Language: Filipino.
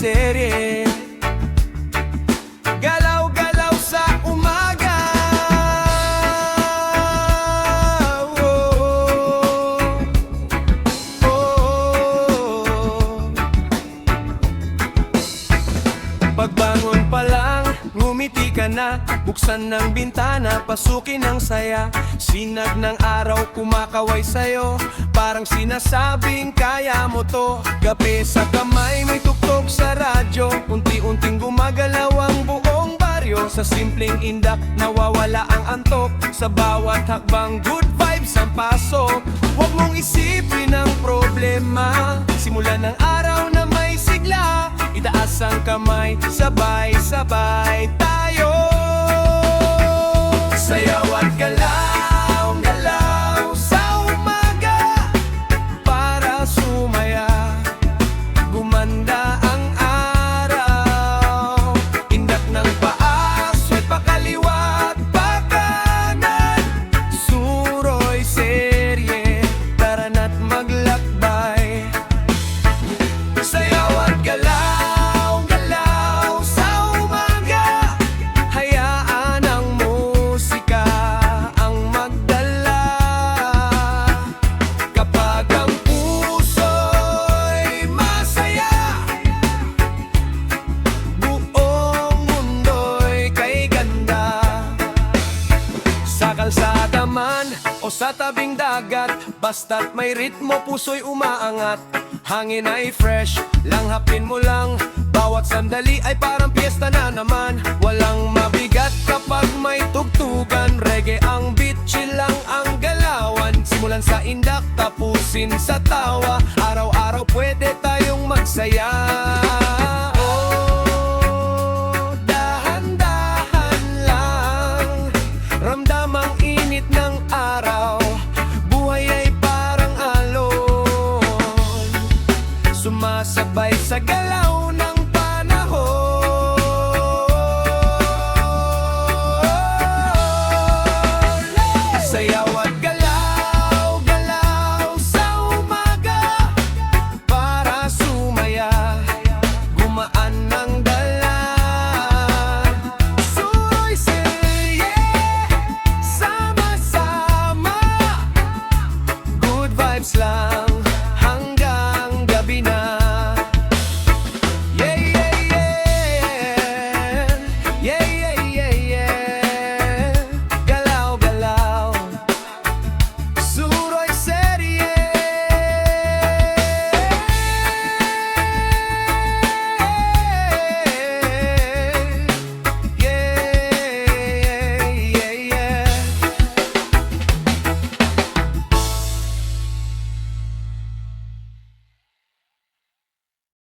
serye. Galaw-galaw sa umaga. Pagbangon pa lang, ngumiti ka na. Buksan ng bintana, pasukin ang saya. Sinag ng araw, kumakaway sa'yo. Parang sinasabing kaya mo to. Kape sa kamay, may tuktok sa radyo. Unti-unting gumagalaw ang buong baryo. Sa simpleng indak, nawawala ang antok. Sa bawat hakbang, good vibes ang pasok. Huwag mong isipin ang problema. Simulan ng araw na may sigla. Itaas ang kamay, sabay-sabay tayo. Sayaw at galaw, galaw sa umaga. Para sumaya, gumanda ang araw. Indak ng paa, sweat pakaliwa at pakanan. Suro'y serye, tara na't maglakbay. Sayaw at galaw, galaw sa umaga. Hayaan ang musika ang magdala. Kapag ang puso'y masaya, buong mundo'y kay ganda. Sa kalsada man o sa tabing dagat, basta't may ritmo, puso'y umaangat. Hangin ay fresh, langhapin mo lang. Bawat sandali ay parang piyesta na naman. Walang mabigat kapag may tugtugan. Reggae ang beat, chill lang ang galawan. Simulan sa indak, tapusin sa tawa. Araw-araw pwede tayong magsaya.